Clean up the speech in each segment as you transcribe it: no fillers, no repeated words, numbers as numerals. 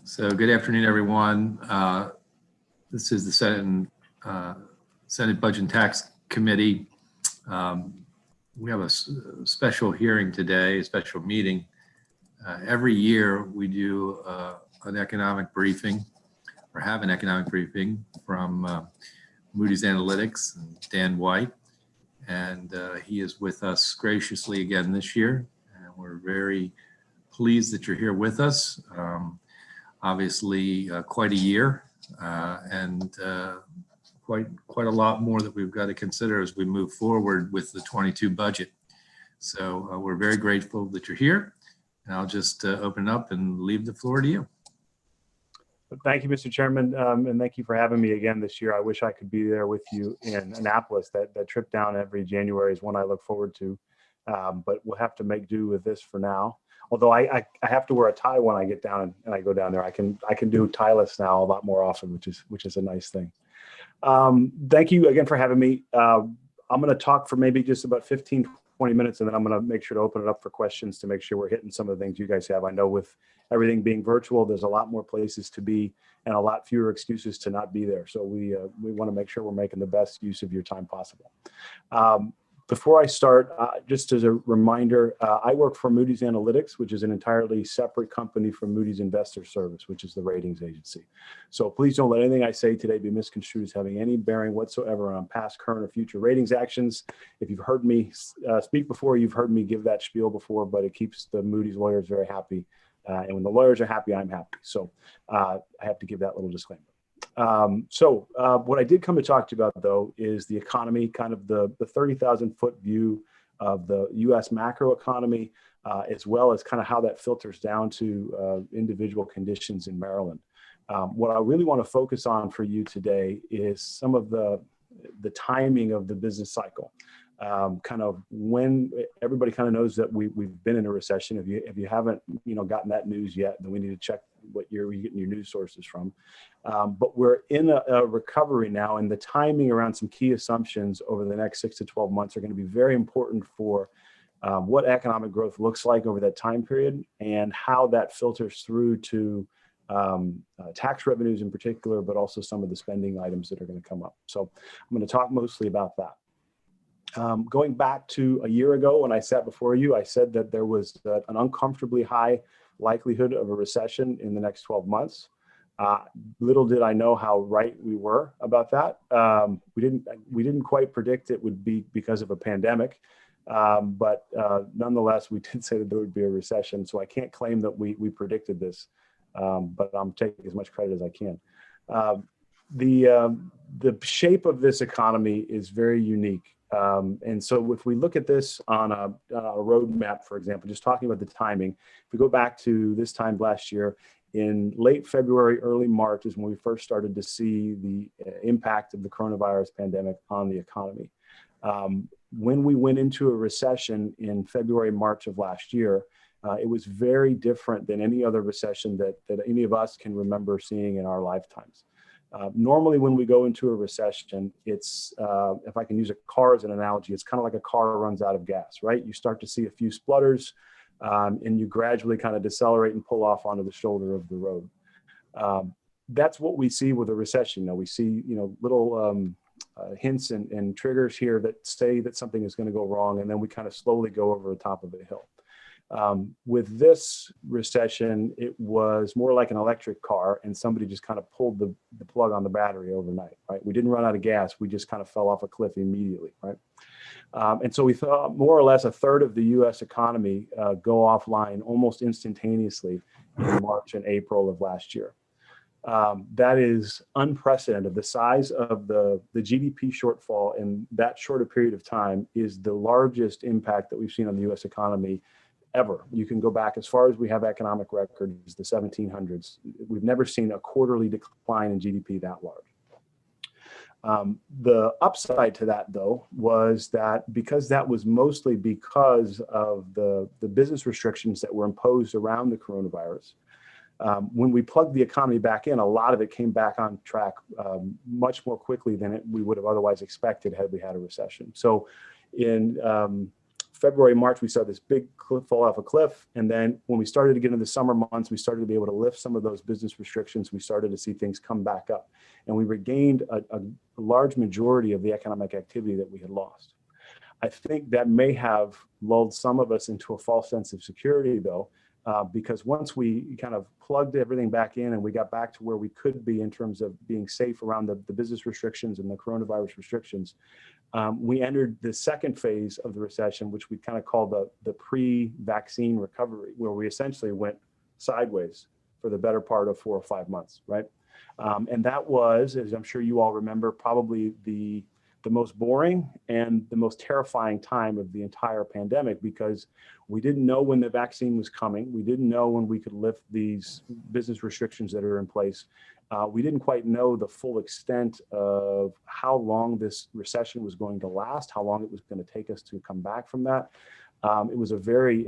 So good afternoon, everyone. This is the Senate Budget and Tax Committee. We have a special hearing today, a special meeting. Every year we do an economic briefing, or have an economic briefing from Moody's Analytics and Dan White. And he is with us graciously again this year. And we're very pleased that you're here with us. Obviously, quite a year and quite a lot more that we've got to consider as we move forward with the 22 budget. So we're very grateful that you're here. And I'll just open it up and leave the floor to you. Thank you, Mr. Chairman, and thank you for having me again this year. I wish I could be there with you in Annapolis. That trip down every January is one I look forward to, but we'll have to make do with this for now. Although I have to wear a tie when I get down and I go down there. I can do tieless now a lot more often, which is a nice thing. Thank you again for having me. I'm going to talk for maybe just about 15, 20 minutes, and then I'm going to make sure to open it up for questions to make sure we're hitting some of the things you guys have. I know with everything being virtual, there's a lot more places to be and a lot fewer excuses to not be there. So we want to make sure we're making the best use of your time possible. Before I start, just as a reminder, I work for Moody's Analytics, which is an entirely separate company from Moody's Investor Service, which is the ratings agency. So please don't let anything I say today be misconstrued as having any bearing whatsoever on past, current, or future ratings actions. If you've heard me speak before, you've heard me give that spiel before, but it keeps the Moody's lawyers very happy. And when the lawyers are happy, I'm happy. So I have to give that little disclaimer. What I did come to talk to you about, though, is the economy, kind of the 30,000-foot view of the U.S. macroeconomy, as well as kind of how that filters down to individual conditions in Maryland. What I really want to focus on for you today is some of the timing of the business cycle. Kind of when everybody kind of knows that we've been in a recession. If you haven't gotten that news yet, then we need to check what you're getting your news sources from. But we're in a recovery now, and the timing around some key assumptions over the next 6 to 12 months are going to be very important for what economic growth looks like over that time period and how that filters through to tax revenues in particular, but also some of the spending items that are going to come up. So I'm going to talk mostly about that. Going back to a year ago when I sat before you, I said that there was an uncomfortably high likelihood of a recession in the next 12 months. Little did I know how right we were about that. We didn't quite predict it would be because of a pandemic, but nonetheless, we did say that there would be a recession. So I can't claim that we predicted this, but I'm taking as much credit as I can. The shape of this economy is very unique. And so if we look at this on a roadmap, for example, just talking about the timing, if we go back to this time last year, in late February, early March is when we first started to see the impact of the coronavirus pandemic on the economy. When we went into a recession in February, March of last year, it was very different than any other recession that any of us can remember seeing in our lifetimes. Normally, when we go into a recession, it's, if I can use a car as an analogy, it's kind of like a car runs out of gas, right? You start to see a few splutters and you gradually kind of decelerate and pull off onto the shoulder of the road. That's what we see with a recession. We see, little hints and triggers here that say that something is going to go wrong, and then we kind of slowly go over the top of a hill. With this recession, it was more like an electric car, and somebody just kind of pulled the plug on the battery overnight, right? We didn't run out of gas. We just kind of fell off a cliff immediately, right? And so we saw more or less a third of the U.S. economy go offline almost instantaneously in March and April of last year. That is unprecedented. The size of the GDP shortfall in that shorter period of time is the largest impact that we've seen on the U.S. economy ever. You can go back as far as we have economic records, the 1700s. We've never seen a quarterly decline in GDP that large. The upside to that, though, was that because that was mostly because of the business restrictions that were imposed around the coronavirus, when we plugged the economy back in, a lot of it came back on track much more quickly than we would have otherwise expected had we had a recession. So in February, March, we saw this big cliff fall off a cliff. And then when we started to get into the summer months, we started to be able to lift some of those business restrictions. We started to see things come back up, and we regained a large majority of the economic activity that we had lost. I think that may have lulled some of us into a false sense of security, though, because once we kind of plugged everything back in and we got back to where we could be in terms of being safe around the business restrictions and the coronavirus restrictions, we entered the second phase of the recession, which we kind of call the pre-vaccine recovery, where we essentially went sideways for the better part of 4 or 5 months, right? And that was, as I'm sure you all remember, probably the most boring and the most terrifying time of the entire pandemic, because we didn't know when the vaccine was coming. We didn't know when we could lift these business restrictions that are in place. We didn't quite know the full extent of how long this recession was going to last, how long it was going to take us to come back from that. It was a very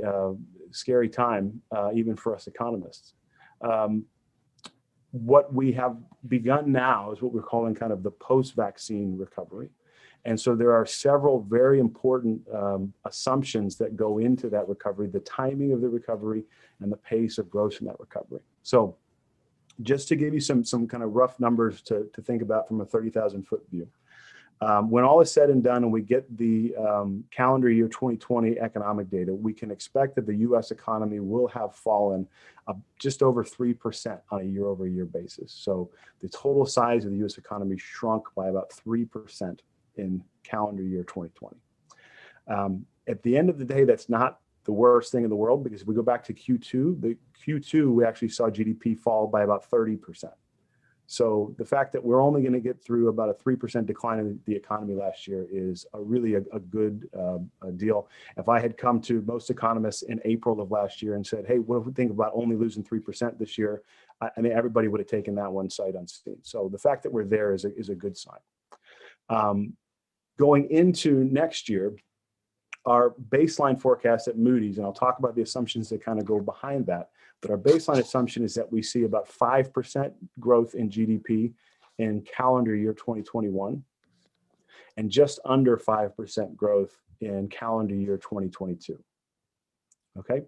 scary time, even for us economists. What we have begun now is what we're calling kind of the post-vaccine recovery. And so there are several very important assumptions that go into that recovery, the timing of the recovery and the pace of growth in that recovery. So just to give you some kind of rough numbers to think about from a 30,000 foot view. When all is said and done and we get the calendar year 2020 economic data, we can expect that the US economy will have fallen just over 3% on a year-over-year basis. So the total size of the US economy shrunk by about 3% in calendar year 2020. At the end of the day, that's not the worst thing in the world, because if we go back to Q2, we actually saw GDP fall by about 30%. So the fact that we're only going to get through about a 3% decline in the economy last year is really a good deal. If I had come to most economists in April of last year and said, hey, what do we think about only losing 3% this year? I mean, everybody would have taken that one sight unseen. So the fact that we're there is a good sign. Going into next year, our baseline forecast at Moody's, and I'll talk about the assumptions that kind of go behind that, but our baseline assumption is that we see about 5% growth in GDP in calendar year 2021, and just under 5% growth in calendar year 2022. Okay.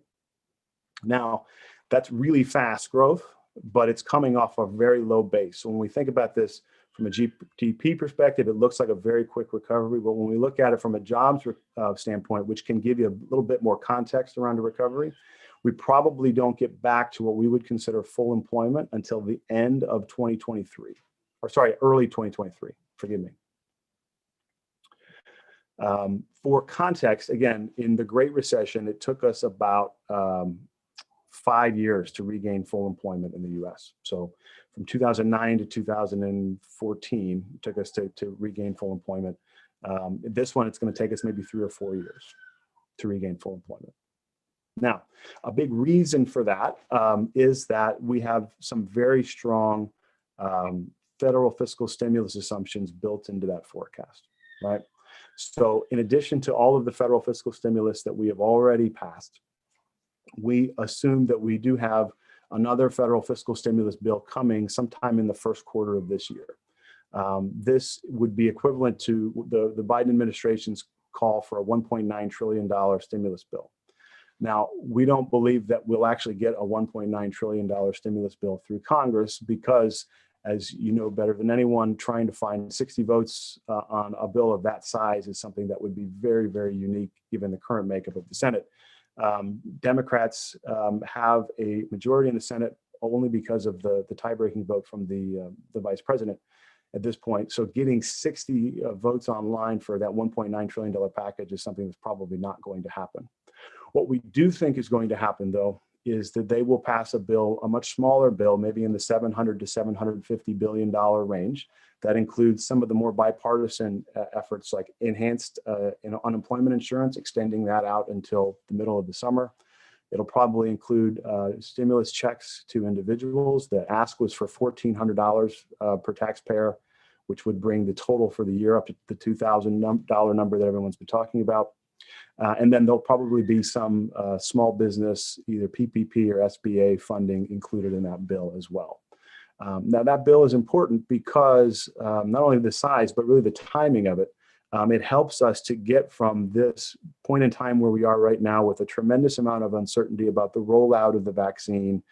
Now, that's really fast growth, but it's coming off a very low base. So when we think about this from a GDP perspective, it looks like a very quick recovery. But when we look at it from a jobs standpoint, which can give you a little bit more context around the recovery, we probably don't get back to what we would consider full employment until the end of 2023, or sorry, early 2023, forgive me. For context, again, in the Great Recession, it took us about 5 years to regain full employment in the US. So from 2009 to 2014, it took us to regain full employment. This one, it's going to take us maybe 3 or 4 years to regain full employment. Now, a big reason for that is that we have some very strong federal fiscal stimulus assumptions built into that forecast, right? So in addition to all of the federal fiscal stimulus that we have already passed, we assume that we do have another federal fiscal stimulus bill coming sometime in the first quarter of this year. This would be equivalent to the Biden administration's call for a $1.9 trillion stimulus bill. Now, we don't believe that we'll actually get a $1.9 trillion stimulus bill through Congress because, as you know better than anyone, trying to find 60 votes on a bill of that size is something that would be very, very unique given the current makeup of the Senate. Democrats have a majority in the Senate only because of the tie-breaking vote from the vice president at this point. So getting 60 votes online for that $1.9 trillion package is something that's probably not going to happen. What we do think is going to happen, though, is that they will pass a bill, a much smaller bill, maybe in the $700 to $750 billion range. That includes some of the more bipartisan efforts like enhanced unemployment insurance, extending that out until the middle of the summer. It'll probably include stimulus checks to individuals. The ask was for $1,400 per taxpayer, which would bring the total for the year up to the $2,000 number that everyone's been talking about. And then there'll probably be some small business, either PPP or SBA funding included in that bill as well. Now that bill is important because not only the size, but really the timing of it It helps us to get from this point in time where we are right now with a tremendous amount of uncertainty about the rollout of the vaccine.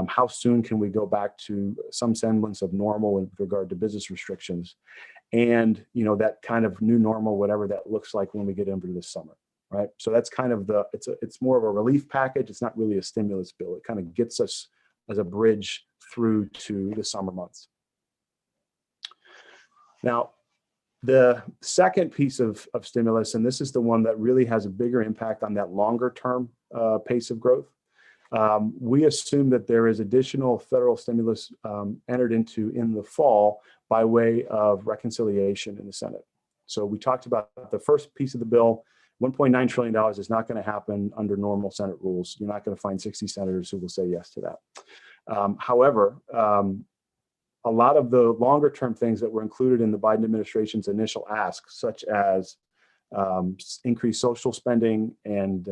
How soon can we go back to some semblance of normal in regard to business restrictions? And, that kind of new normal, whatever that looks like when we get into the summer, right? So that's kind of it's more of a relief package. It's not really a stimulus bill. It kind of gets us as a bridge through to the summer months. Now, the second piece of stimulus, and this is the one that really has a bigger impact on that longer term pace of growth. We assume that there is additional federal stimulus entered into in the fall by way of reconciliation in the Senate. So we talked about the first piece of the bill. $1.9 trillion is not going to happen under normal Senate rules. You're not going to find 60 senators who will say yes to that. However, a lot of the longer term things that were included in the Biden administration's initial ask, such as increased social spending and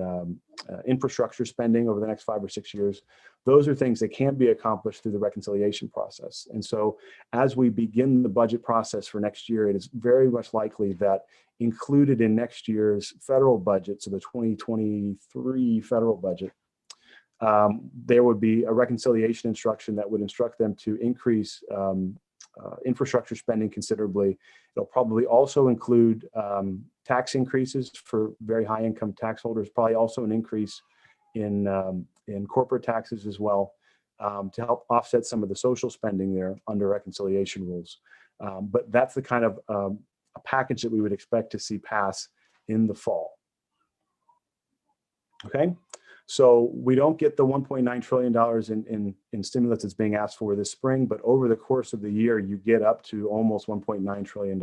infrastructure spending over the next 5 or 6 years, those are things that can be accomplished through the reconciliation process. And so as we begin the budget process for next year, it is very much likely that included in next year's federal budget, so the 2023 federal budget, there would be a reconciliation instruction that would instruct them to increase infrastructure spending considerably. It'll probably also include tax increases for very high income tax holders, probably also an increase in corporate taxes as well, to help offset some of the social spending there under reconciliation rules. But that's the kind of a package that we would expect to see pass in the fall. Okay. So we don't get the $1.9 trillion in stimulus that's being asked for this spring, but over the course of the year, you get up to almost $1.9 trillion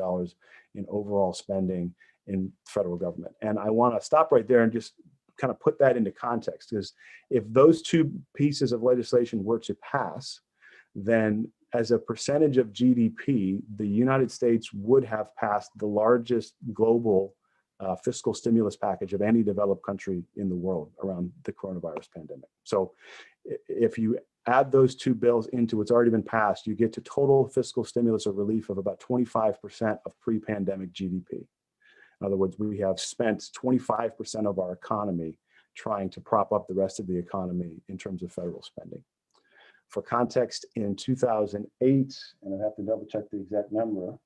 in overall spending in federal government. And I want to stop right there and just kind of put that into context, because if those two pieces of legislation were to pass, then as a percentage of GDP, the United States would have passed the largest global fiscal stimulus package of any developed country in the world around the coronavirus pandemic. So if you add those two bills into what's already been passed, you get to total fiscal stimulus or relief of about 25% of pre-pandemic GDP. In other words, we have spent 25% of our economy trying to prop up the rest of the economy in terms of federal spending. For context, in 2008, and I have to double check the exact number,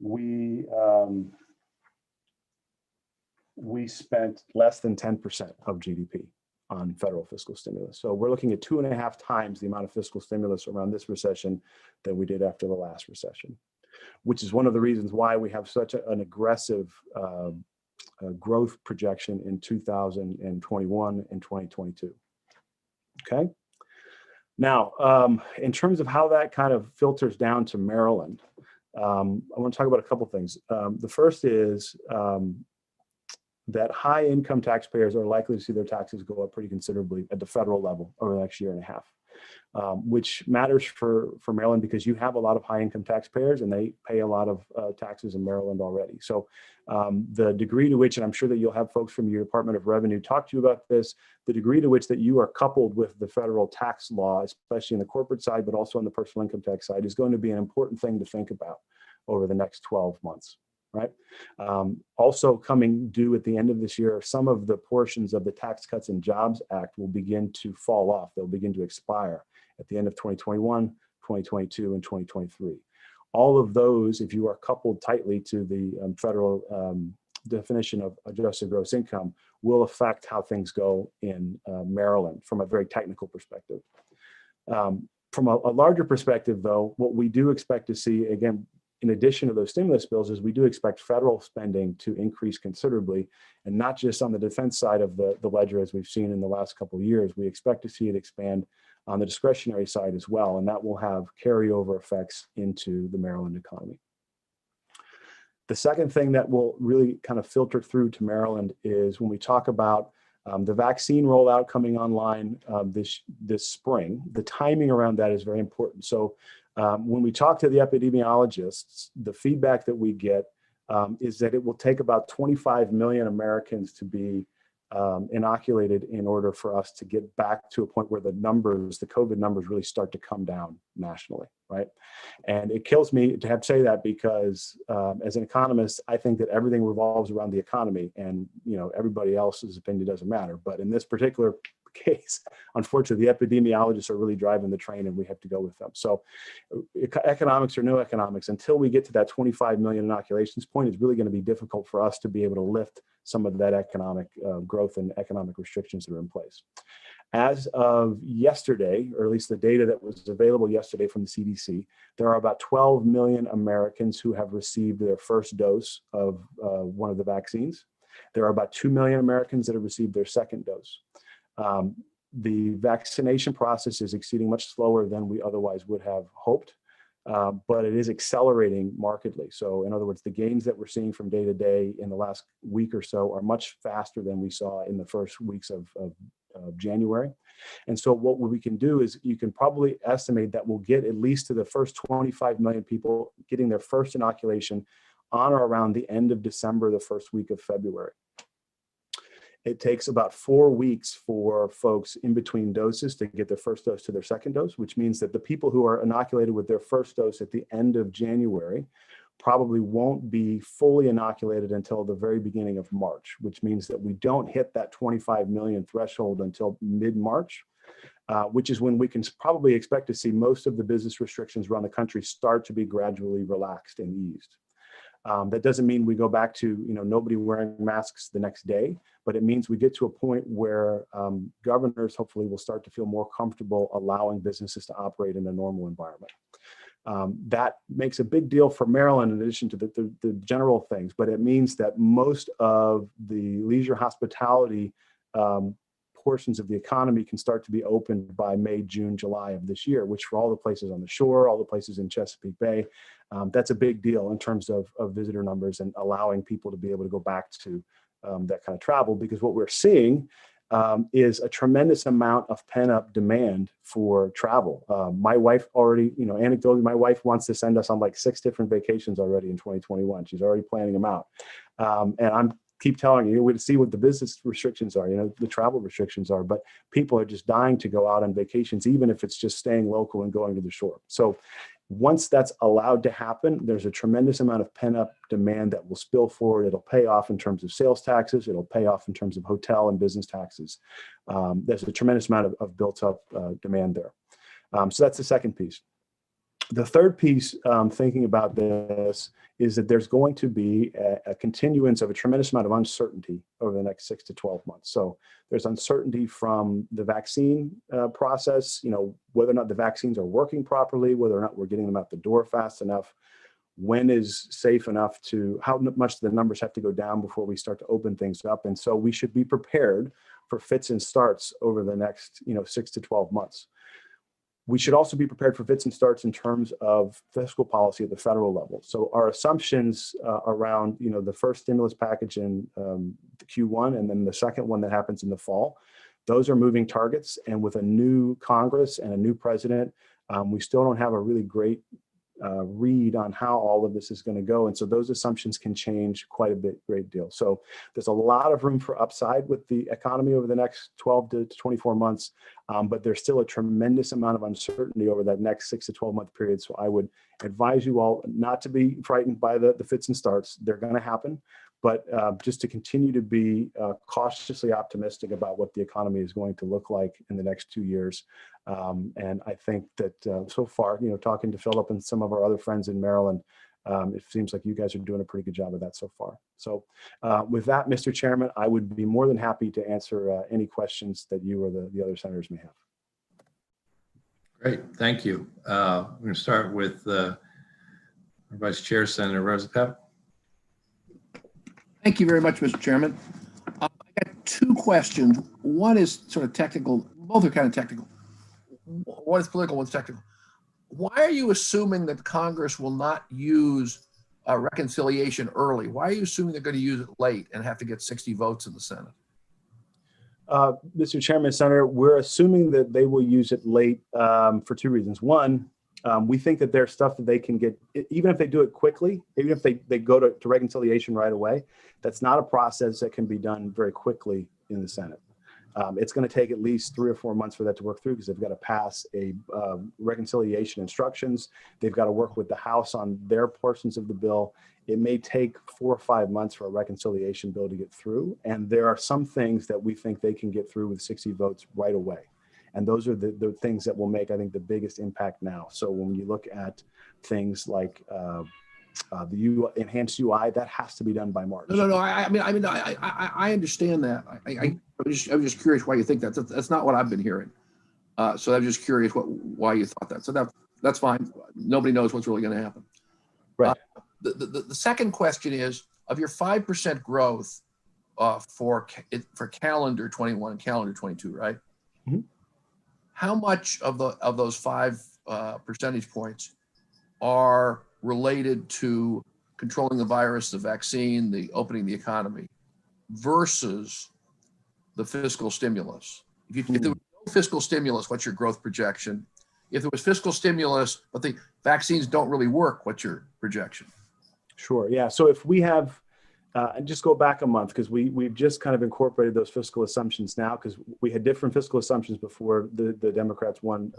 we spent less than 10% of GDP on federal fiscal stimulus. So we're looking at 2.5 times the amount of fiscal stimulus around this recession than we did after the last recession, which is one of the reasons why we have such an aggressive growth projection in 2021 and 2022. Okay. Now, in terms of how that kind of filters down to Maryland, I want to talk about a couple things. The first is that high income taxpayers are likely to see their taxes go up pretty considerably at the federal level over the next year and a half, which matters for Maryland because you have a lot of high income taxpayers and they pay a lot of taxes in Maryland already. So the degree to which, and I'm sure that you'll have folks from your Department of Revenue talk to you about this, the degree to which that you are coupled with the federal tax law, especially in the corporate side, but also on the personal income tax side, is going to be an important thing to think about over the next 12 months. Right. Also coming due at the end of this year, some of the portions of the Tax Cuts and Jobs Act will begin to fall off. They'll begin to expire at the end of 2021, 2022, and 2023. All of those, if you are coupled tightly to the federal definition of adjusted gross income, will affect how things go in Maryland from a very technical perspective. From a larger perspective, though, what we do expect to see, again, in addition to those stimulus bills, is we do expect federal spending to increase considerably, and not just on the defense side of the ledger as we've seen in the last couple of years. We expect to see it expand on the discretionary side as well, and that will have carryover effects into the Maryland economy. The second thing that will really kind of filter through to Maryland is when we talk about the vaccine rollout coming online this spring. The timing around that is very important. So when we talk to the epidemiologists, the feedback that we get is that it will take about 25 million Americans to be inoculated in order for us to get back to a point where the COVID numbers really start to come down nationally, right? And it kills me to have to say that because as an economist, I think that everything revolves around the economy, and everybody else's opinion doesn't matter. But in this particular case, unfortunately, the epidemiologists are really driving the train, and we have to go with them. So economics or no economics, until we get to that 25 million inoculations point, it's really going to be difficult for us to be able to lift some of that economic growth and economic restrictions that are in place. As of yesterday, or at least the data that was available yesterday from the CDC, there are about 12 million Americans who have received their first dose of one of the vaccines. There are about 2 million Americans that have received their second dose. The vaccination process is exceeding much slower than we otherwise would have hoped, but it is accelerating markedly. So in other words, the gains that we're seeing from day to day in the last week or so are much faster than we saw in the first weeks of January. And so what we can do is you can probably estimate that we'll get at least to the first 25 million people getting their first inoculation on or around the end of December, the first week of February. It takes about 4 weeks for folks in between doses to get their first dose to their second dose, which means that the people who are inoculated with their first dose at the end of January probably won't be fully inoculated until the very beginning of March, which means that we don't hit that 25 million threshold until mid-March, which is when we can probably expect to see most of the business restrictions around the country start to be gradually relaxed and eased. That doesn't mean we go back to nobody wearing masks the next day, but it means we get to a point where governors hopefully will start to feel more comfortable allowing businesses to operate in a normal environment. That makes a big deal for Maryland in addition to the general things, but it means that most of the leisure hospitality portions of the economy can start to be opened by May, June, July of this year, which for all the places on the shore, all the places in Chesapeake Bay, that's a big deal in terms of visitor numbers and allowing people to be able to go back to that kind of travel. Because what we're seeing is a tremendous amount of pent-up demand for travel. My wife already, anecdotally, my wife wants to send us on like 6 different vacations already in 2021. She's already planning them out. And I'm keep telling you, we see what the business restrictions are, the travel restrictions are, but people are just dying to go out on vacations, even if it's just staying local and going to the shore. So once that's allowed to happen, there's a tremendous amount of pent-up demand that will spill forward. It'll pay off in terms of sales taxes. It'll pay off in terms of hotel and business taxes. There's a tremendous amount of built-up demand there. So that's the second piece. The third piece, thinking about this, is that there's going to be a continuance of a tremendous amount of uncertainty over the next 6 to 12 months. So there's uncertainty from the vaccine process, whether or not the vaccines are working properly, whether or not we're getting them out the door fast enough, when is safe enough to, how much the numbers have to go down before we start to open things up. And so we should be prepared for fits and starts over the next 6 to 12 months. We should also be prepared for fits and starts in terms of fiscal policy at the federal level. So our assumptions around, the first stimulus package in the Q1 and then the second one that happens in the fall, those are moving targets. And with a new Congress and a new president, we still don't have a really great read on how all of this is going to go. And so those assumptions can change quite a great deal. So there's a lot of room for upside with the economy over the next 12 to 24 months, but there's still a tremendous amount of uncertainty over that next 6 to 12 month period. So I would advise you all not to be frightened by the fits and starts. They're going to happen, but just to continue to be cautiously optimistic about what the economy is going to look like in the next 2 years. And I think that so far, talking to Philip and some of our other friends in Maryland, it seems like you guys are doing a pretty good job of that so far. So with that, Mr. Chairman, I would be more than happy to answer any questions that you or the other senators may have. Great, thank you. We're going to start with our Vice Chair, Senator Roosevelt. Thank you very much, Mr. Chairman. I got 2 questions. One is sort of technical. Both are kind of technical. One is political, one's technical. Why are you assuming that Congress will not use reconciliation early? Why are you assuming they're going to use it late and have to get 60 votes in the Senate? Mr. Chairman, Senator, we're assuming that they will use it late for 2 reasons. One, we think that there's stuff that they can get, even if they do it quickly, even if they go to reconciliation right away, that's not a process that can be done very quickly in the Senate. It's going to take at least 3 or 4 months for that to work through because they've got to pass a reconciliation instructions. They've got to work with the House on their portions of the bill. It may take 4 or 5 months for a reconciliation bill to get through. And there are some things that we think they can get through with 60 votes right away. And those are the things that will make, I think, the biggest impact now. So when you look at things like the enhanced UI, that has to be done by March. No. I understand that. I'm just curious why you think that. That's not what I've been hearing. So I'm just curious why you thought that. So that's fine. Nobody knows what's really going to happen. Right. The second question is, of your 5% growth for calendar 21 and calendar 22, right? Mm-hmm. How much of those 5 percentage points are related to controlling the virus, the vaccine, the opening the economy, versus the fiscal stimulus? If there was no fiscal stimulus, what's your growth projection? If there was fiscal stimulus, but the vaccines don't really work, what's your projection? Sure. Yeah. So if we have, and just go back a month, because we've just kind of incorporated those fiscal assumptions now, because we had different fiscal assumptions before the Democrats won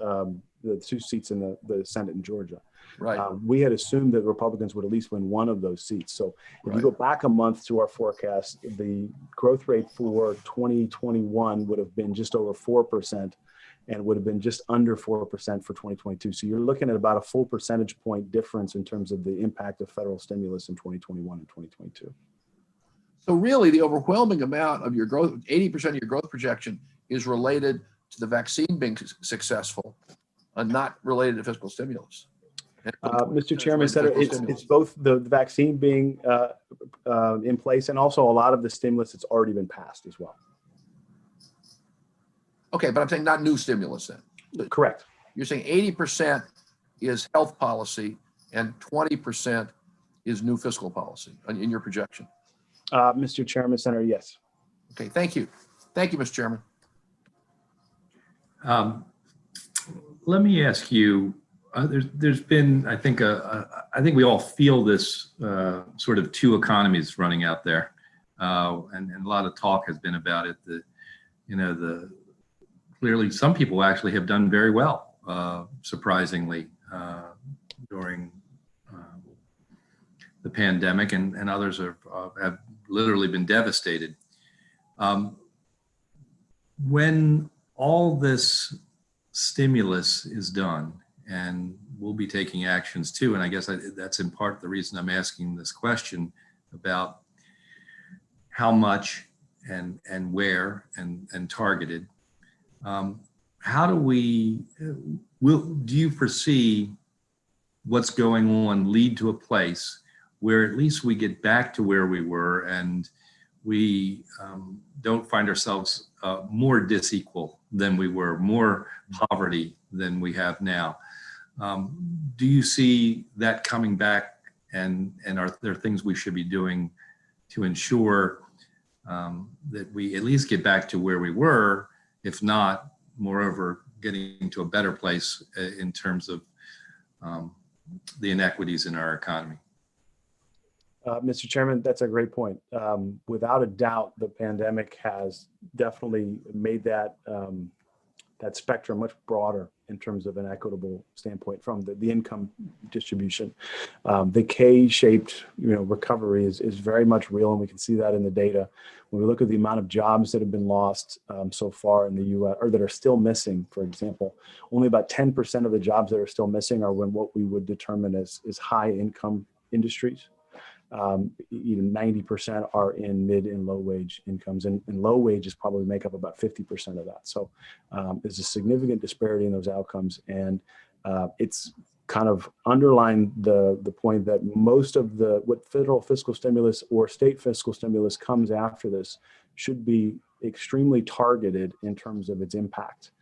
the 2 seats in the Senate in Georgia. Right. We had assumed that Republicans would at least win 1 of those seats. So if you go back a month to our forecast, the growth rate for 2021 would have been just over 4%. And would have been just under 4% for 2022. So you're looking at about a full percentage point difference in terms of the impact of federal stimulus in 2021 and 2022. So really the overwhelming amount of your growth, 80% of your growth projection, is related to the vaccine being successful and not related to fiscal stimulus. Mr. Chairman, Senator, it's both the vaccine being in place and also a lot of the stimulus that's already been passed as well. Okay, but I'm saying not new stimulus then. Correct. You're saying 80% is health policy and 20% is new fiscal policy in your projection. Mr. Chairman, Senator, yes. Okay, thank you. Thank you, Mr. Chairman. Let me ask you, there's been, I think we all feel this sort of 2 economies running out there. And a lot of talk has been about it. Clearly, some people actually have done very well, surprisingly, during the pandemic, and others have literally been devastated. When all this stimulus is done, and we'll be taking actions too, and I guess that's in part the reason I'm asking this question about how much and where and targeted. How do you foresee what's going on lead to a place where at least we get back to where we were and we don't find ourselves more disequal than we were, more poverty than we have now? Do you see that coming back, and are there things we should be doing to ensure that we at least get back to where we were, if not, moreover, getting to a better place in terms of the inequities in our economy? Mr. Chairman, that's a great point. Without a doubt, the pandemic has definitely made that spectrum much broader in terms of an equitable standpoint from the income distribution. The K-shaped recovery is very much real, and we can see that in the data. When we look at the amount of jobs that have been lost so far in the U.S., or that are still missing, for example, only about 10% of the jobs that are still missing are when what we would determine as high income industries. 90% are in mid and low wage incomes, and low wages probably make up about 50% of that. So there's a significant disparity in those outcomes, and it's kind of underlined the point that most of what federal fiscal stimulus or state fiscal stimulus comes after this should be extremely targeted in terms of its impact.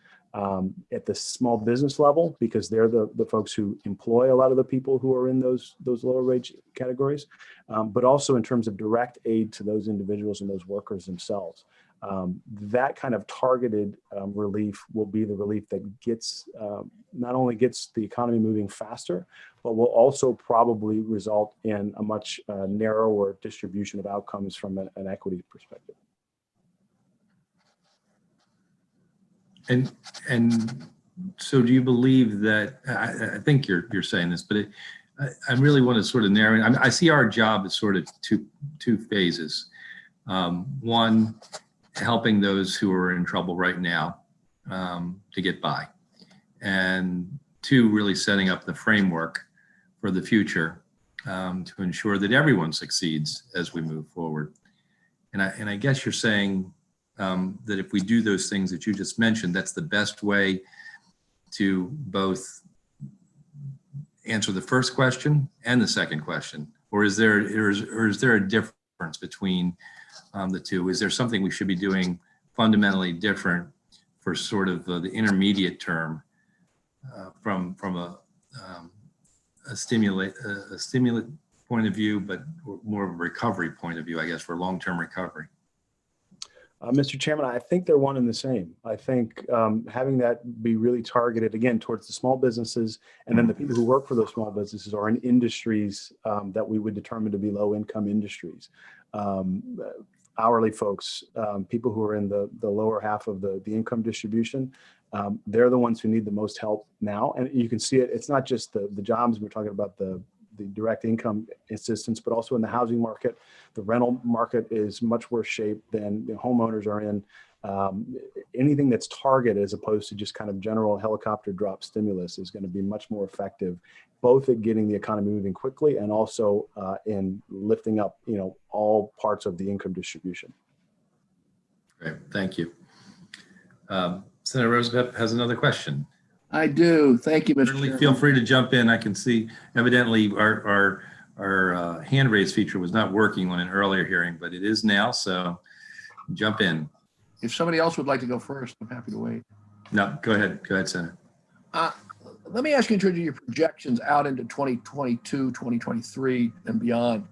At the small business level, because they're the folks who employ a lot of the people who are in those lower wage categories, but also in terms of direct aid to those individuals and those workers themselves. That kind of targeted relief will be the relief that not only gets the economy moving faster, but will also probably result in a much narrower distribution of outcomes from an equity perspective. And so do you believe that, I think you're saying this, but I really want to sort of narrow it. I see our job as sort of two phases. One, helping those who are in trouble right now to get by. And two, really setting up the framework for the future to ensure that everyone succeeds as we move forward. And I guess you're saying that if we do those things that you just mentioned, that's the best way to both answer the first question and the second question, or is there a difference between the two? Is there something we should be doing fundamentally different for sort of the intermediate term from a stimulant point of view, but more of a recovery point of view, I guess, for long-term recovery? Mr. Chairman, I think they're one and the same. I think having that be really targeted, again, towards the small businesses and then the people who work for those small businesses are in industries that we would determine to be low-income industries. Hourly folks, people who are in the lower half of the income distribution, they're the ones who need the most help now. And you can see it. It's not just the jobs. We're talking about the direct income assistance, but also in the housing market. The rental market is much worse shape than the homeowners are in. Anything that's targeted as opposed to just kind of general helicopter drop stimulus is going to be much more effective, both at getting the economy moving quickly and also in lifting up, all parts of the income distribution. Great, thank you. Senator Roosevelt has another question. I do. Thank you, Mr. Certainly Chairman. feel free to jump in. I can see evidently our hand raise feature was not working on an earlier hearing, but it is now, so jump in. If somebody else would like to go first, I'm happy to wait. No, go ahead. Go ahead, Senator. Let me ask you in terms of your projections out into 2022, 2023 and beyond.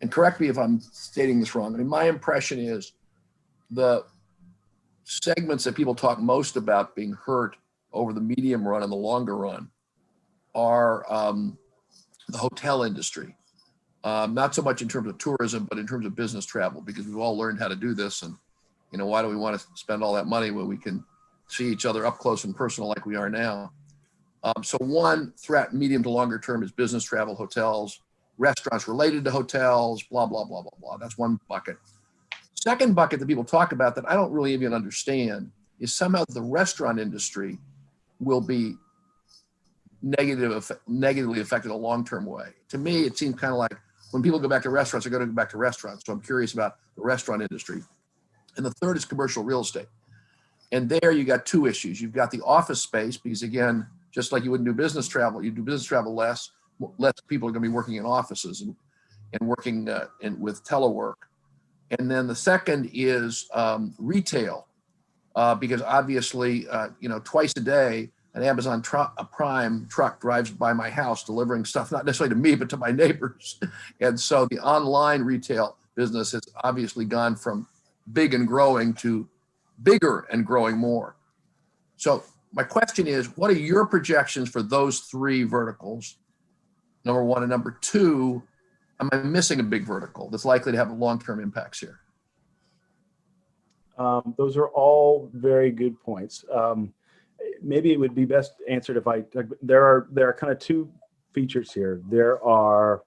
And correct me if I'm stating this wrong. I mean, my impression is the segments that people talk most about being hurt over the medium run and the longer run are the hotel industry. Not so much in terms of tourism, but in terms of business travel, because we've all learned how to do this. And, why do we want to spend all that money when we can see each other up close and personal like we are now? So one threat, medium to longer term, is business travel, hotels, restaurants related to hotels, blah, blah, blah, blah, blah. That's one bucket. Second bucket that people talk about that I don't really even understand is somehow the restaurant industry will be negatively affected in a long-term way. To me, it seems kind of like when people go back to restaurants, they're going to go back to restaurants. So I'm curious about the restaurant industry. And the third is commercial real estate. And there you got two issues. You've got the office space, because again, just like you wouldn't do business travel, you do business travel less people are going to be working in offices and working with telework. And then the second is retail, because obviously, twice a day, an Amazon Prime truck drives by my house delivering stuff, not necessarily to me, but to my neighbors. And so the online retail business has obviously gone from big and growing to bigger and growing more. So my question is, what are your projections for those three verticals? Number one. And number two, am I missing a big vertical that's likely to have long-term impacts here? Those are all very good points. Maybe it would be best answered if there are kind of two features here. There are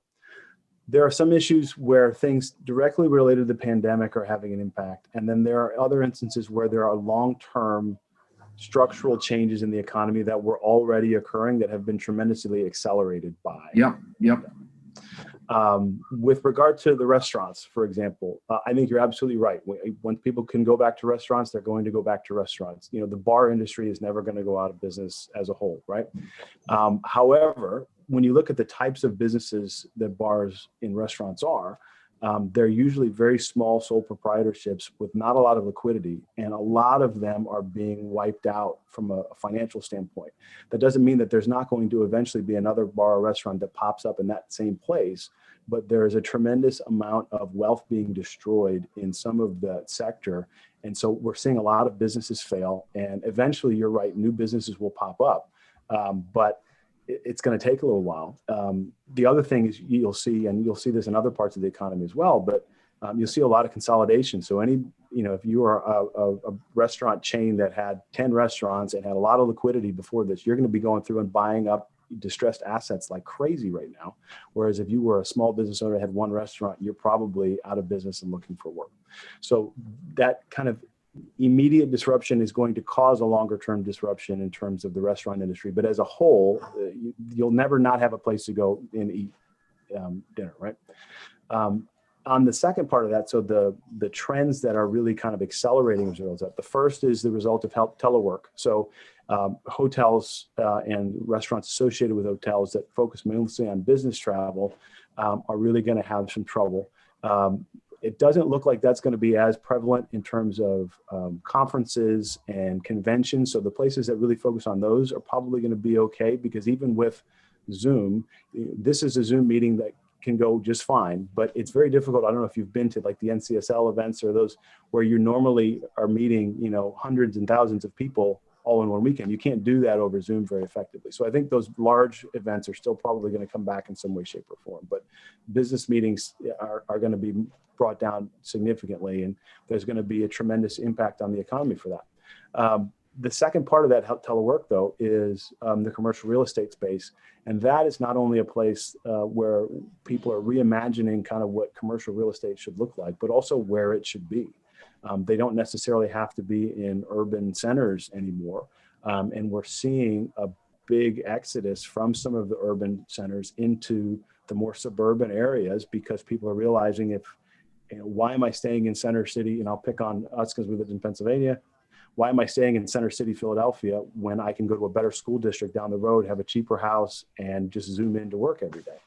some issues where things directly related to the pandemic are having an impact. And then there are other instances where there are long-term structural changes in the economy that were already occurring that have been tremendously accelerated by. Yep. With regard to the restaurants, for example, I think you're absolutely right. When people can go back to restaurants, they're going to go back to restaurants. The bar industry is never going to go out of business as a whole, right? However, when you look at the types of businesses that bars in restaurants are, they're usually very small sole proprietorships with not a lot of liquidity, and a lot of them are being wiped out from a financial standpoint. That doesn't mean that there's not going to eventually be another bar or restaurant that pops up in that same place, but there is a tremendous amount of wealth being destroyed in some of that sector. And so we're seeing a lot of businesses fail, and eventually, you're right, new businesses will pop up. But it's going to take a little while. The other thing is you'll see this in other parts of the economy as well, but you'll see a lot of consolidation. So if you are a restaurant chain that had 10 restaurants and had a lot of liquidity before this, you're going to be going through and buying up distressed assets like crazy right now. Whereas if you were a small business owner that had one restaurant, you're probably out of business and looking for work. So that kind of immediate disruption is going to cause a longer term disruption in terms of the restaurant industry. But as a whole, you'll never not have a place to go and eat dinner, right? On the second part of that, so the trends that are really kind of accelerating as a result of that, the first is the result of telework. So hotels and restaurants associated with hotels that focus mostly on business travel are really going to have some trouble. It doesn't look like that's going to be as prevalent in terms of conferences and conventions. So the places that really focus on those are probably going to be okay, because even with Zoom, this is a Zoom meeting that can go just fine, but it's very difficult. I don't know if you've been to like the NCSL events or those where you normally are meeting, hundreds and thousands of people all in one weekend. You can't do that over Zoom very effectively. So I think those large events are still probably going to come back in some way, shape, or form, but business meetings are going to be brought down significantly, and there's going to be a tremendous impact on the economy for that. The second part of that telework, though, is the commercial real estate space. And that is not only a place where people are reimagining kind of what commercial real estate should look like, but also where it should be. They don't necessarily have to be in urban centers anymore. And we're seeing a big exodus from some of the urban centers into the more suburban areas, because people are realizing why am I staying in Center City? And I'll pick on us because we lived in Pennsylvania. Why am I staying in Center City, Philadelphia, when I can go to a better school district down the road, have a cheaper house, and just zoom in to work every day?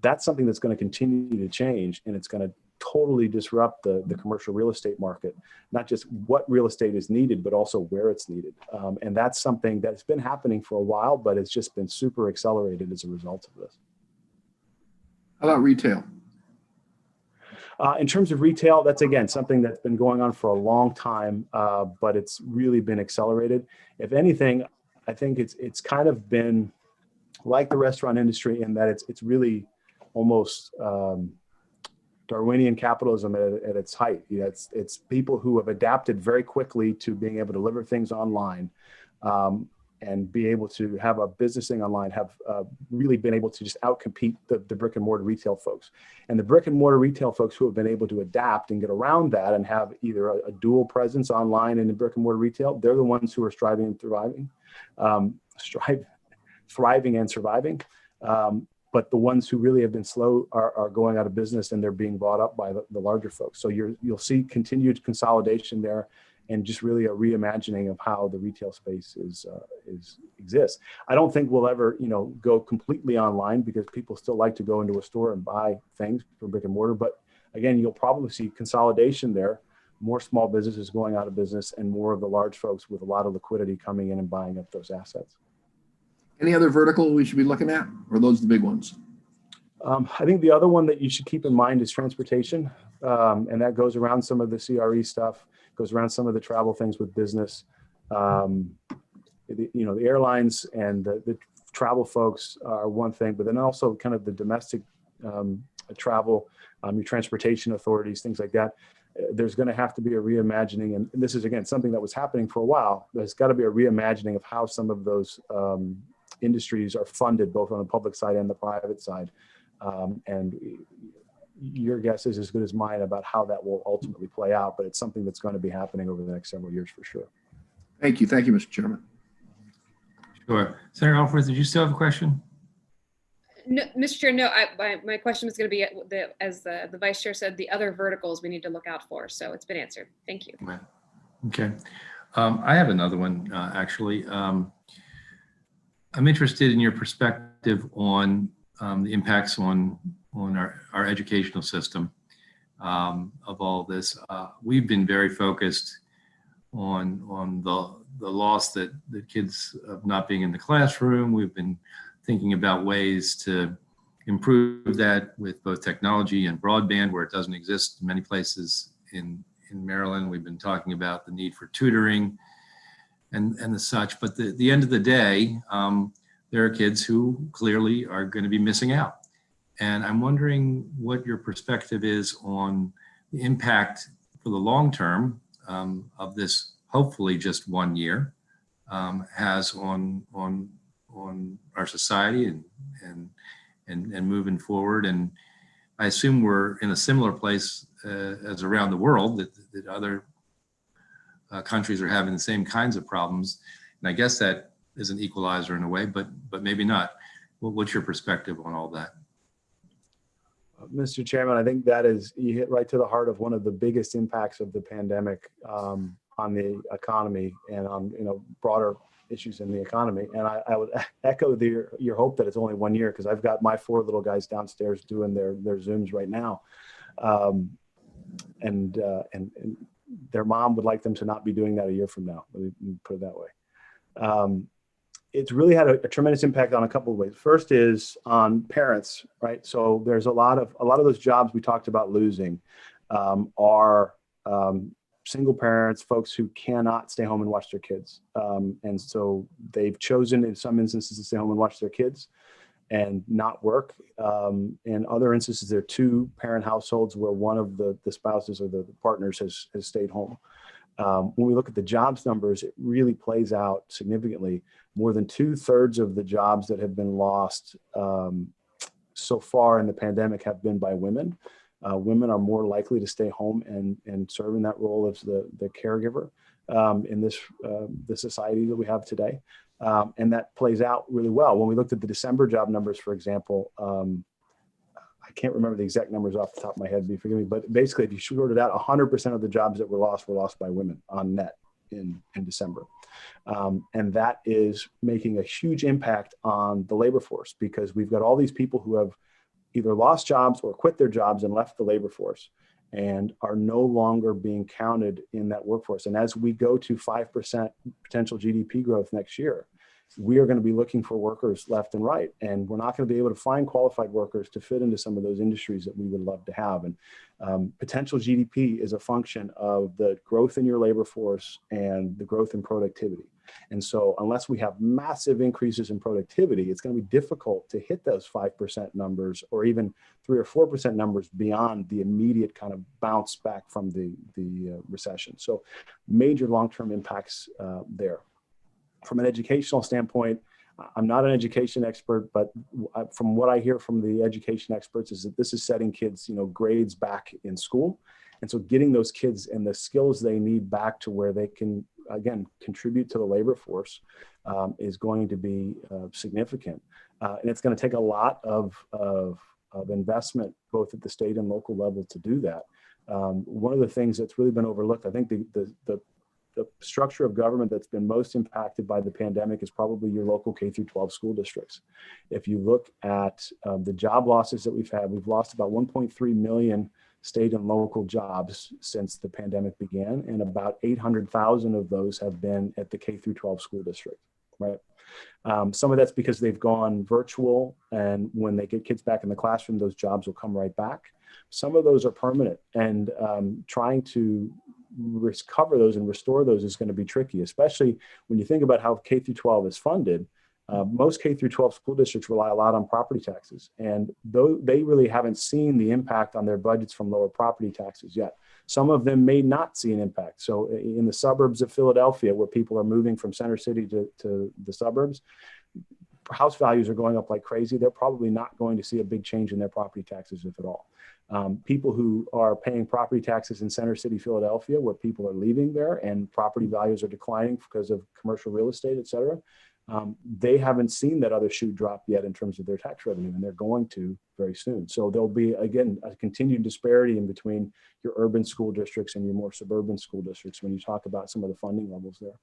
That's something that's going to continue to change, and it's going to totally disrupt the commercial real estate market, not just what real estate is needed, but also where it's needed. And that's something that's been happening for a while, but it's just been super accelerated as a result of this. How about retail? In terms of retail, that's, again, something that's been going on for a long time, but it's really been accelerated. If anything, I think it's kind of been like the restaurant industry in that it's really almost Darwinian capitalism at its height. It's people who have adapted very quickly to being able to deliver things online, and be able to have a business thing online, have really been able to just outcompete the brick and mortar retail folks. And the brick and mortar retail folks who have been able to adapt and get around that and have either a dual presence online and in brick and mortar retail, they're the ones who are thriving and surviving. But the ones who really have been slow are going out of business, and they're being bought up by the larger folks. So you'll see continued consolidation there, and just really a reimagining of how the retail space exists. I don't think we'll ever, go completely online, because people still like to go into a store and buy things from brick and mortar. But again, you'll probably see consolidation there, more small businesses going out of business, and more of the large folks with a lot of liquidity coming in and buying up those assets. Any other vertical we should be looking at, or are those the big ones? I think the other one that you should keep in mind is transportation. And that goes around some of the CRE stuff, goes around some of the travel things with business. The airlines and the travel folks are one thing, but then also kind of the domestic travel, your transportation authorities, things like that. There's going to have to be a reimagining. And this is, again, something that was happening for a while. There's got to be a reimagining of how some of those industries are funded, both on the public side and the private side. And your guess is as good as mine about how that will ultimately play out, but it's something that's going to be happening over the next several years for sure. Thank you. Thank you, Mr. Chairman. Sure. Senator Alforth, did you still have a question? No, Mr. Chair, no, my question was going to be, as the Vice Chair said, the other verticals we need to look out for. So it's been answered. Thank you. Okay. I have another one, actually. I'm interested in your perspective on the impacts on our educational system of all this. We've been very focused on the loss that the kids of not being in the classroom. We've been thinking about ways to improve that with both technology and broadband where it doesn't exist in many places in Maryland. We've been talking about the need for tutoring and the such, but the end of the day, there are kids who clearly are going to be missing out. And I'm wondering what your perspective is on the impact for the long term of this, hopefully just 1 year, has on our society and moving forward. And I assume we're in a similar place as around the world, that other countries are having the same kinds of problems. And I guess that is an equalizer in a way, but maybe not. What's your perspective on all that? Mr. Chairman, I think that is, you hit right to the heart of one of the biggest impacts of the pandemic on the economy and on broader issues in the economy. And I would echo your hope that it's only 1 year, because I've got my 4 little guys downstairs doing their Zooms right now, and their mom would like them to not be doing that a year from now. Let me put it that way. It's really had a tremendous impact on a couple of ways. First is on parents, right? So there's a lot of those jobs we talked about losing are single parents, folks who cannot stay home and watch their kids. And so they've chosen in some instances to stay home and watch their kids and not work. In other instances, there are 2-parent households where one of the spouses or the partners has stayed home. When we look at the jobs numbers, it really plays out significantly. More than 2/3 of the jobs that have been lost so far in the pandemic have been by women. Women are more likely to stay home and serve in that role as the caregiver in the society that we have today. And that plays out really well. When we looked at the December job numbers, for example, I can't remember the exact numbers off the top of my head, forgive me, but basically if you short it out, 100% of the jobs that were lost by women on net in December. And that is making a huge impact on the labor force, because we've got all these people who have either lost jobs or quit their jobs and left the labor force and are no longer being counted in that workforce. And as we go to 5% potential GDP growth next year, we are going to be looking for workers left and right. And we're not going to be able to find qualified workers to fit into some of those industries that we would love to have. And potential GDP is a function of the growth in your labor force and the growth in productivity. And so unless we have massive increases in productivity, it's going to be difficult to hit those 5% numbers or even 3 or 4% numbers beyond the immediate kind of bounce back from the recession. So major long-term impacts there. From an educational standpoint, I'm not an education expert, but from what I hear from the education experts is that this is setting kids, grades back in school. And so getting those kids and the skills they need back to where they can, again, contribute to the labor force is going to be significant. And it's going to take a lot of investment, both at the state and local level, to do that. One of the things that's really been overlooked, I think the structure of government that's been most impacted by the pandemic is probably your local K-12 school districts. If you look at the job losses that we've had, we've lost about 1.3 million state and local jobs since the pandemic began, and about 800,000 of those have been at the K-12 school district, right? Some of that's because they've gone virtual, and when they get kids back in the classroom, those jobs will come right back. Some of those are permanent, and trying to recover those and restore those is going to be tricky, especially when you think about how K-12 is funded. Most K-12 school districts rely a lot on property taxes, and though they really haven't seen the impact on their budgets from lower property taxes yet. Some of them may not see an impact. So in the suburbs of Philadelphia, where people are moving from center city to the suburbs, house values are going up like crazy. They're probably not going to see a big change in their property taxes, if at all. People who are paying property taxes in center city Philadelphia, where people are leaving there and property values are declining because of commercial real estate, et cetera, they haven't seen that other shoe drop yet in terms of their tax revenue, and they're going to very soon. So there'll be, again, a continued disparity in between your urban school districts and your more suburban school districts when you talk about some of the funding levels there.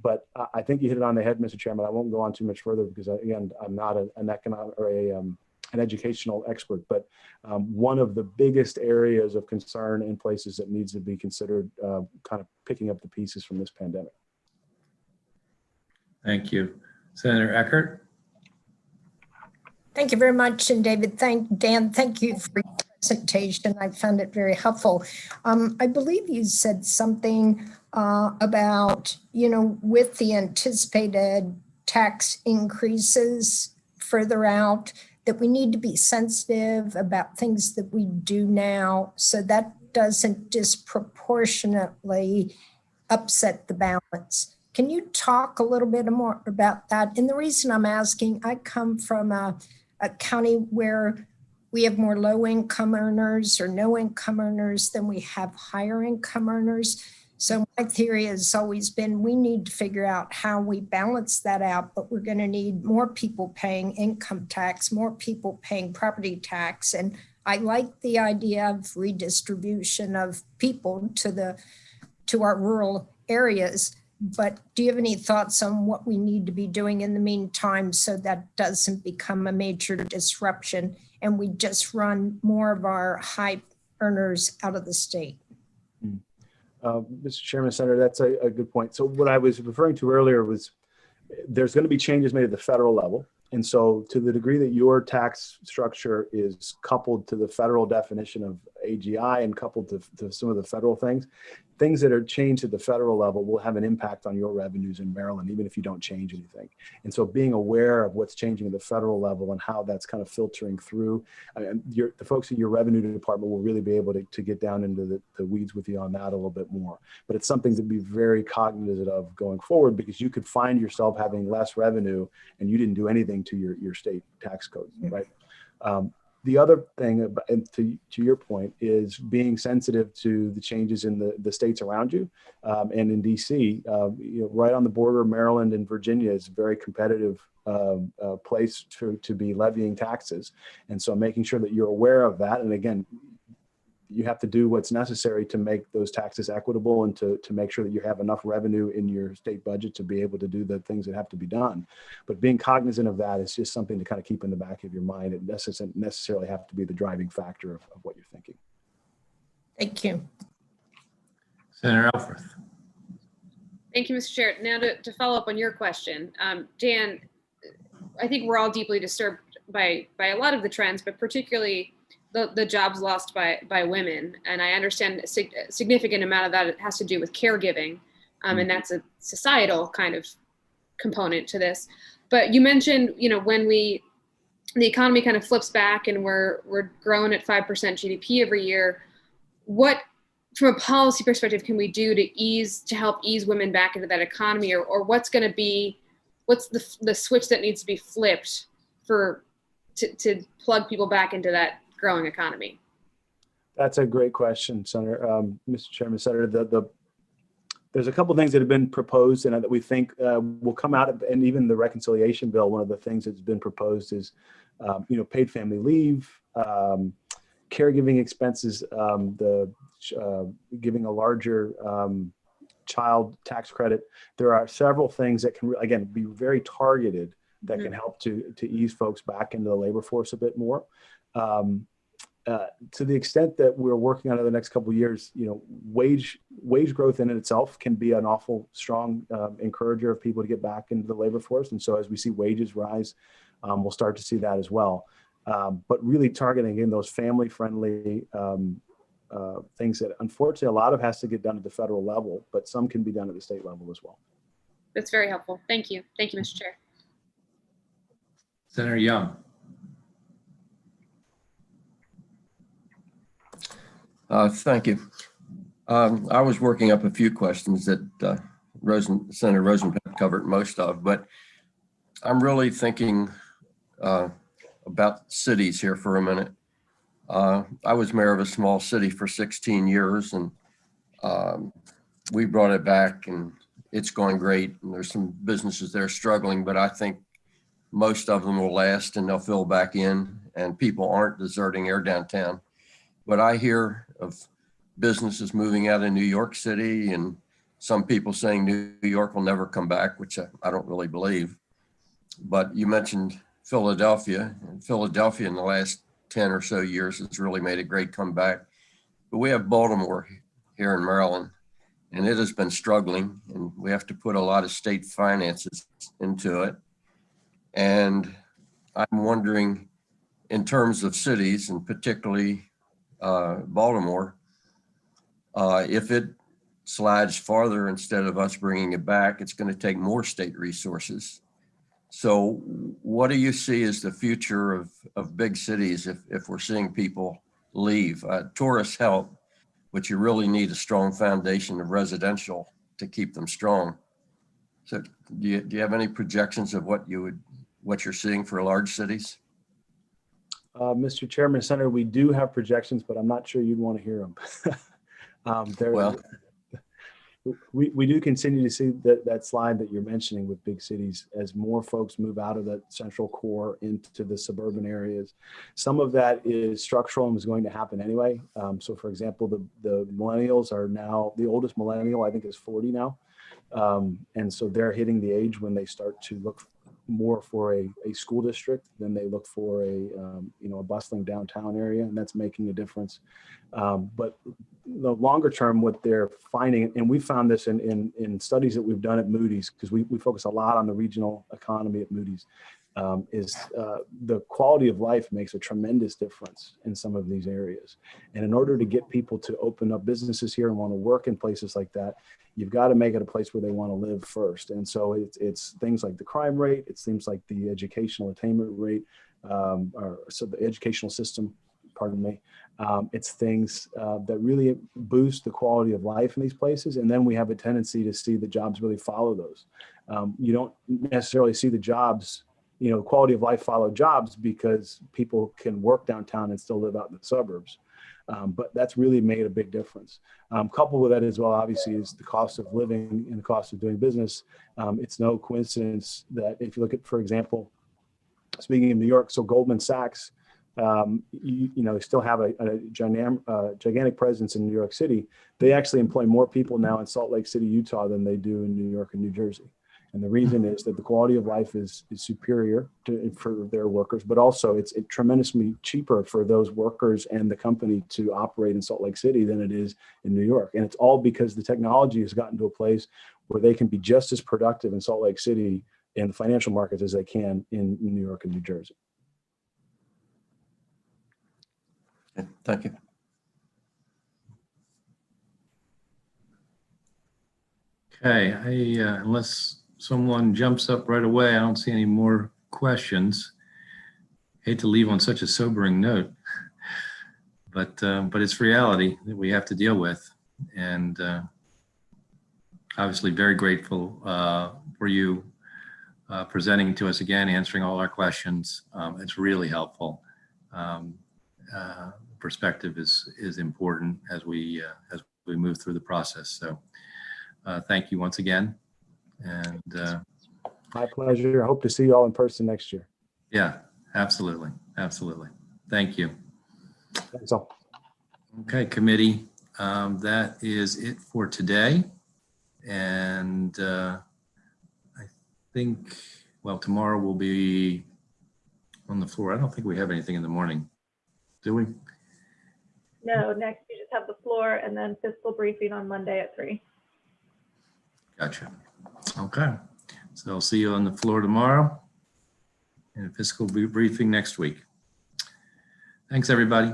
But I think you hit it on the head, Mr. Chairman. I won't go on too much further because, again, I'm not an economic or an educational expert, but one of the biggest areas of concern in places that needs to be considered kind of picking up the pieces from this pandemic. Thank you. Senator Eckert? Thank you very much. And David, Dan, thank you for your presentation. I found it very helpful. I believe you said something about, with the anticipated tax increases further out, that we need to be sensitive about things that we do now so that doesn't disproportionately upset the balance. Can you talk a little bit more about that? And the reason I'm asking, I come from a county where we have more low-income earners or no-income earners than we have higher income earners. So my theory has always been we need to figure out how we balance that out, but we're going to need more people paying income tax, more people paying property tax. And I like the idea of redistribution of people to our rural areas. But do you have any thoughts on what we need to be doing in the meantime so that doesn't become a major disruption and we just run more of our high earners out of the state? Mr. Chairman, Senator, that's a good point. So what I was referring to earlier was there's going to be changes made at the federal level. And so to the degree that your tax structure is coupled to the federal definition of AGI and coupled to some of the federal things that are changed at the federal level will have an impact on your revenues in Maryland, even if you don't change anything. And so being aware of what's changing at the federal level and how that's kind of filtering through, the folks at your revenue department will really be able to get down into the weeds with you on that a little bit more. But it's something to be very cognizant of going forward, because you could find yourself having less revenue and you didn't do anything to your state tax code, right? The other thing, and to your point, is being sensitive to the changes in the states around you. And in DC, right on the border of Maryland and Virginia is a very competitive place to be levying taxes. And so making sure that you're aware of that. And again, you have to do what's necessary to make those taxes equitable and to make sure that you have enough revenue in your state budget to be able to do the things that have to be done. But being cognizant of that is just something to kind of keep in the back of your mind. It doesn't necessarily have to be the driving factor of what you're thinking. Thank you. Senator Elfreth. Thank you, Mr. Chair. Now to follow up on your question, Dan, I think we're all deeply disturbed by a lot of the trends, but particularly the jobs lost by women. And I understand a significant amount of that has to do with caregiving. And that's a societal kind of component to this. But you mentioned, when the economy kind of flips back and we're growing at 5% GDP every year, what, from a policy perspective, can we do to help ease women back into that economy, or what's the switch that needs to be flipped to plug people back into that growing economy? That's a great question, Senator. Mr. Chairman, Senator, there's a couple of things that have been proposed and that we think will come out of, and even the reconciliation bill, one of the things that's been proposed is, paid family leave, caregiving expenses, giving a larger child tax credit. There are several things that can, again, be very targeted that can help to ease folks back into the labor force a bit more. To the extent that we're working on it the next couple of years, wage growth in itself can be an awful strong encourager of people to get back into the labor force. And so as we see wages rise, we'll start to see that as well. But really targeting in those family-friendly things that unfortunately a lot of has to get done at the federal level, but some can be done at the state level as well. That's very helpful. Thank you. Thank you, Mr. Chair. Senator Young. Thank you. I was working up a few questions that Senator Rosenblatt covered most of, but I'm really thinking about cities here for a minute. I was mayor of a small city for 16 years, and we brought it back, and it's going great. And there's some businesses there struggling, but I think most of them will last and they'll fill back in, and people aren't deserting air downtown. But I hear of businesses moving out of New York City and some people saying New York will never come back, which I don't really believe. But you mentioned Philadelphia, and Philadelphia in the last 10 or so years has really made a great comeback. But we have Baltimore here in Maryland, and it has been struggling, and we have to put a lot of state finances into it. And I'm wondering, in terms of cities, and particularly Baltimore, if it slides farther instead of us bringing it back, it's going to take more state resources. So what do you see as the future of big cities if we're seeing people leave? Tourists help, but you really need a strong foundation of residential to keep them strong. So do you have any projections of what you're seeing for large cities? Mr. Chairman, Senator, we do have projections, but I'm not sure you'd want to hear them. Well, we do continue to see that slide that you're mentioning with big cities as more folks move out of that central core into the suburban areas. Some of that is structural and is going to happen anyway. So for example, the millennials are now, the oldest millennial I think is 40 now. And so they're hitting the age when they start to look more for a school district than they look for a bustling downtown area, and that's making a difference. But the longer term, what they're finding, and we found this in studies that we've done at Moody's, because we focus a lot on the regional economy at Moody's, is the quality of life makes a tremendous difference in some of these areas. And in order to get people to open up businesses here and want to work in places like that, you've got to make it a place where they want to live first. And so it's things like the crime rate, it's things like the educational attainment rate, so the educational system, pardon me. It's things that really boost the quality of life in these places. And then we have a tendency to see the jobs really follow those. You don't necessarily see the jobs, quality of life follow jobs because people can work downtown and still live out in the suburbs. But that's really made a big difference. Coupled with that as well, obviously, is the cost of living and the cost of doing business. It's no coincidence that if you look at, for example, speaking of New York, so Goldman Sachs, still have a gigantic presence in New York City. They actually employ more people now in Salt Lake City, Utah than they do in New York and New Jersey. And the reason is that the quality of life is superior for their workers, but also it's tremendously cheaper for those workers and the company to operate in Salt Lake City than it is in New York. And it's all because the technology has gotten to a place where they can be just as productive in Salt Lake City in the financial markets as they can in New York and New Jersey. okay, thank you. Okay, unless someone jumps up right away, I don't see any more questions. Hate to leave on such a sobering note, but it's reality that we have to deal with, and obviously very grateful for you presenting to us again, answering all our questions. It's really helpful. Perspective is important as we move through the process. So thank you once again. And My pleasure. I hope to see you all in person next year. yeah, absolutely. Absolutely. Thank you. That's all. Okay, committee, that is it for today. And I think, well, tomorrow we'll be on the floor. I don't think we have anything in the morning, do we? No, next you just have the floor and then fiscal briefing on Monday at 3. Gotcha. Okay. So I'll see you on the floor tomorrow and a fiscal briefing next week. Thanks, everybody.